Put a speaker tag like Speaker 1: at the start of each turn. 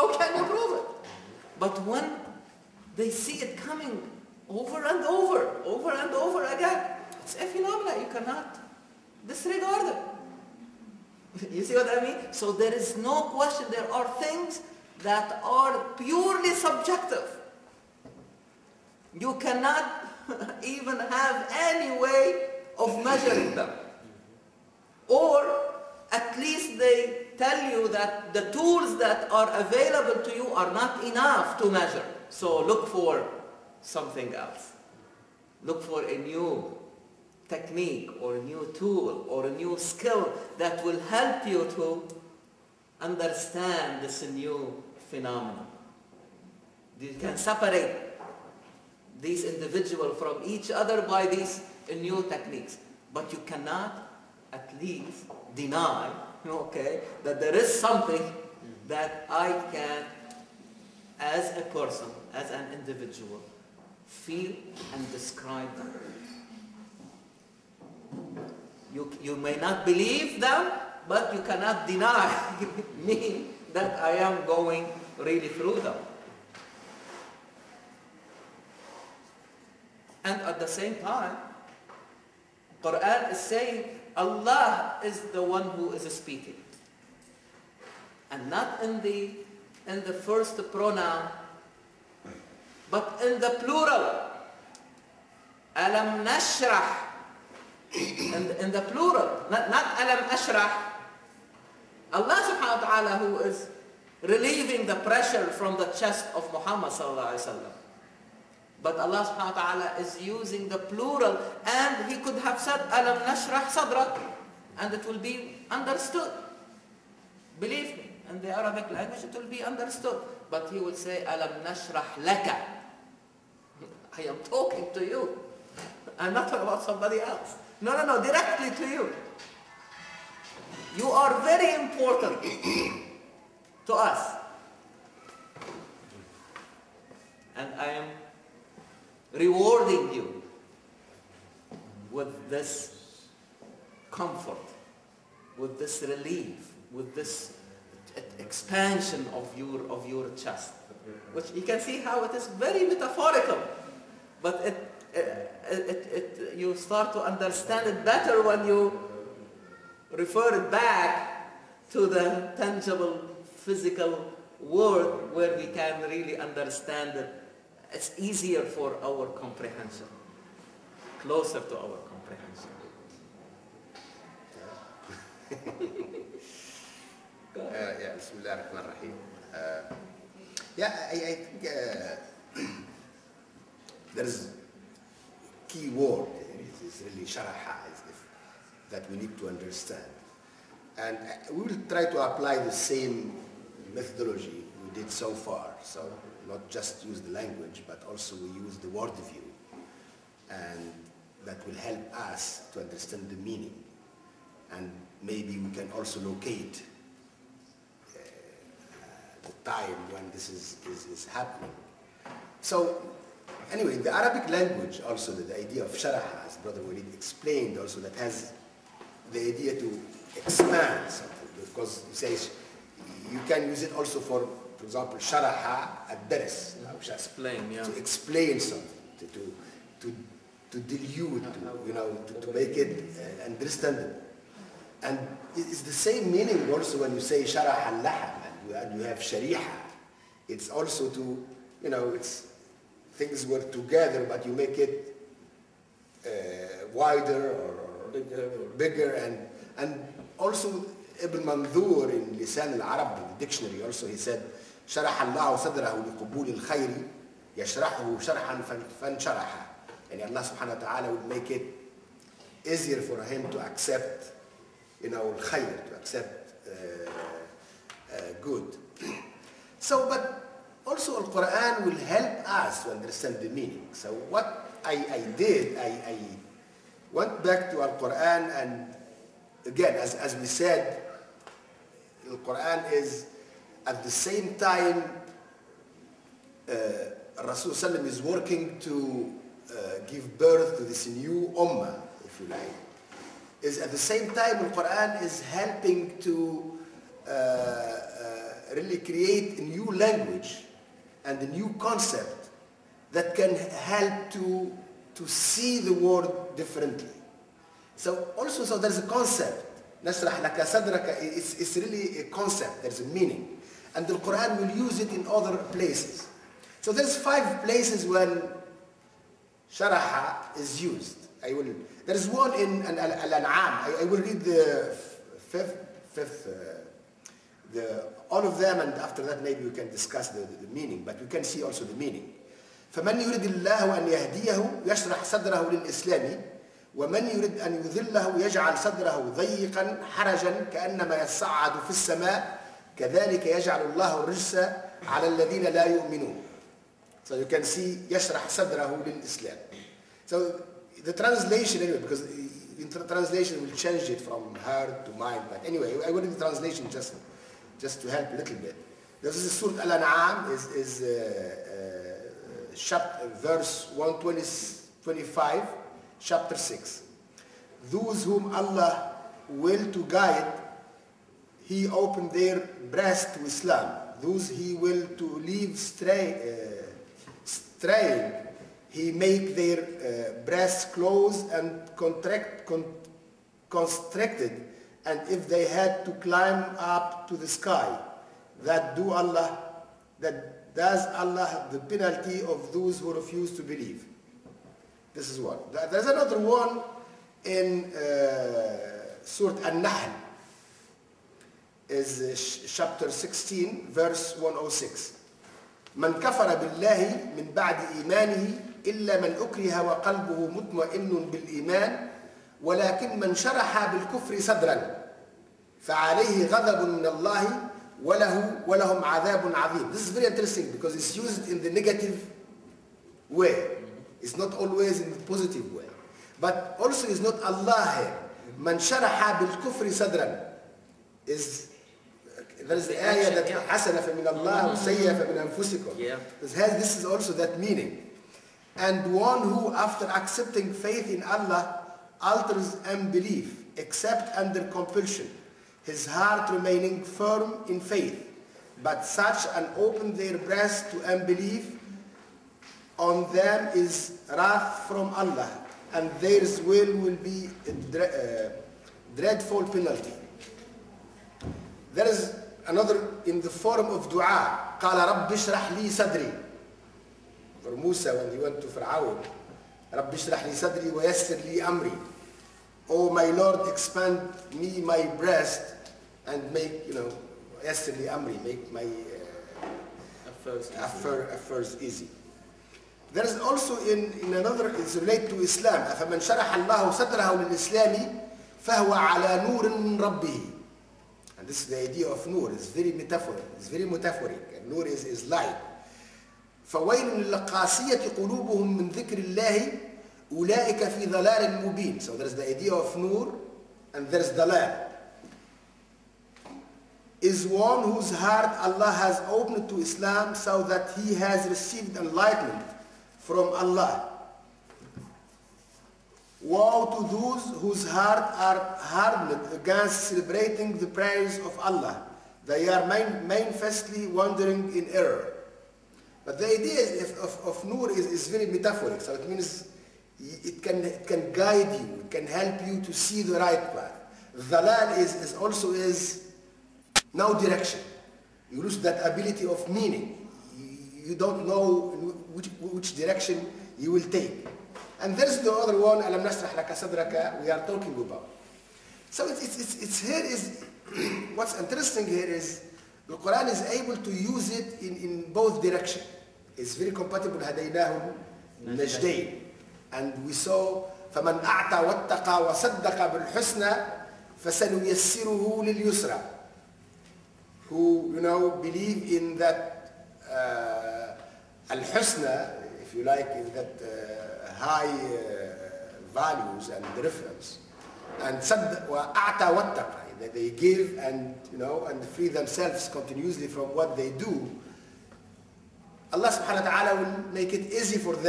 Speaker 1: How can you prove it? But when they see it coming over and over again, it's a phenomenon. You cannot disregard it. You see what I mean? So there is no question. There are things that are purely subjective. You cannot even have any way of measuring them. Or at least they tell you that the tools that are available to you are not enough to measure. So look for something else. Look for a new technique or a new tool or a new skill that will help you to understand this new phenomenon. You can separate these individuals from each other by these new techniques. But you cannot at least deny, okay, that there is something that I can, as a person, as an individual, feel and describe them. You may not believe them, but you cannot deny me that I am going really through them. And at the same time, Quran is saying Allah is the one who is speaking. And not in the first pronoun, but in the plural. Alam nashrah. In the plural, not alam ashrah. Allah subhanahu wa ta'ala, who is relieving the pressure from the chest of Muhammad sallallahu alaihi wasallam. But Allah subhanahu wa ta'ala is using the plural, and he could have said alam nashrah sadrak, and it will be understood. Believe me, in the Arabic language it will be understood. But he will say alam nashrah laka. I am talking to you. I'm not talking about somebody else. No, directly to you. You are very important to us. And I am rewarding you with this comfort, with this relief, with this expansion of your chest. Which you can see how it is very metaphorical. But you start to understand it better when you refer it back to the tangible physical world where we can really understand it. It's easier for our comprehension, closer to our comprehension.
Speaker 2: Yeah, Bismillah ar-Rahman ar-Rahim. I think there is a key word here. It is really sharaha, that we need to understand. And we will try to apply the same methodology we did so far. So not just use the language, but also we use the word view. And that will help us to understand the meaning. And maybe we can also locate the time when this is happening. So anyway, the Arabic language also, the idea of sharaha, as Brother Walid explained also, that has the idea to expand something, because he says you can use it also for example, sharaha ad-dars, to explain something, to dilute, to make it understandable. And it's the same meaning also when you say sharaha al-laham, and you have shariha. It's also to, it's things were together, but you make it wider or bigger, and also Ibn Mandur in Lisan al-Arab, in the dictionary also, he said, شرح الله صدره لقبول الخير يشرحه شرحا فانشرح. And Allah subhanahu wa ta'ala would make it easier for him to accept, al-khayr, to accept good. So, but also Al-Quran will help us to understand the meaning. So what I did, I went back to Al-Quran, and again, as we said, Al-Quran is at the same time Rasul Sallam is working to give birth to this new ummah, if you like. Is at the same time Al-Quran is helping to really create a new language and a new concept that can help to see the world differently. So also, so there's a concept. نشرح لك صدرك, it's really a concept, there's a meaning. And the Quran will use it in other places. So there's 5 places when sharaha is used. There's one in Al-An'am. I will read the fifth, all of them, and after that maybe we can discuss the meaning, but we can see also the meaning. فمن يريد الله أن يهديه يشرح صدره للإسلام ومن يريد أن يذله يجعل صدره ضيقا حرجا كأنما يصعد في السماء كذلك يجعل الله الرجس على الذين لا يؤمنون. So you can see يشرح صدره للإسلام. So the translation anyway, because the translation will change it from heart to mind, but anyway, I will read the translation just to help a little bit. This is Surah Al-An'am, is chapter, verse 125, chapter 6. Those whom Allah will to guide, He opened their breast to Islam. Those He will to leave straying, He make their breasts close and constricted, and if they had to climb up to the sky, that does Allah the penalty of those who refuse to believe. This is one. There's another one in Surah Al-Nahl, is chapter 16, verse 106. من كفر بالله من بعد إيمانه إلا من أكره وقلبه مطمئن بالإيمان ولكن من شرح بالكفر صدرا فعليه غضب من الله ولهم عذاب عظيم. This is very interesting because it's used in the negative way. It's not always in the positive way. But also it's not Allah here. من شرح بالكفر صدرا is there is the ayah that حسنة فمن الله وسيئة فمن أنفسكم. This is also that meaning. And one who after accepting faith in Allah alters unbelief except under compulsion, his heart remaining firm in faith, but such an open their breast to unbelief, on them is wrath from Allah, and theirs will be a dreadful penalty. There is another in the form of dua. قال رب اشرح لي صدري. For Musa when he went to Pharaoh, رب اشرح لي صدري ويسر لي أمري. Oh my Lord, expand me my breast and make, يسر لي أمري, make my affairs easy. There is also in another, it's related to Islam. فمن شرح الله صدره للإسلام فهو على نور من ربه. And this is the idea of nur. It's very metaphoric. It's very metaphoric. And nur is light. فويل للقاسية قلوبهم من ذكر الله أولئك في ضلال مبين. So there's the idea of nur and there's dalal. Is one whose heart Allah has opened to Islam so that he has received enlightenment from Allah. Woe to those whose hearts are hardened against celebrating the praise of Allah. They are manifestly wandering in error. But the idea of nur is very metaphoric. So it means it can guide you. It can help you to see the right path. Dhalal is also no direction. You lose that ability of meaning. You don't know which direction you will take. And there's the other one, ألم نشرح لك صدرك, we are talking about. So it's here is, what's interesting here is, the Quran is able to use it in both directions. It's very compatible, هديناه النجدين. And we saw, فمن أعطى واتقى وصدق بالحسنى فسنيسره لليسرى. Who, believe in that al-husna, if you like, in that high values and reference, and وَأَعْتَى وَاتَّقَى, that they give and and free themselves continuously from what they do. Allah subhanahu wa ta'ala will make it easy for them.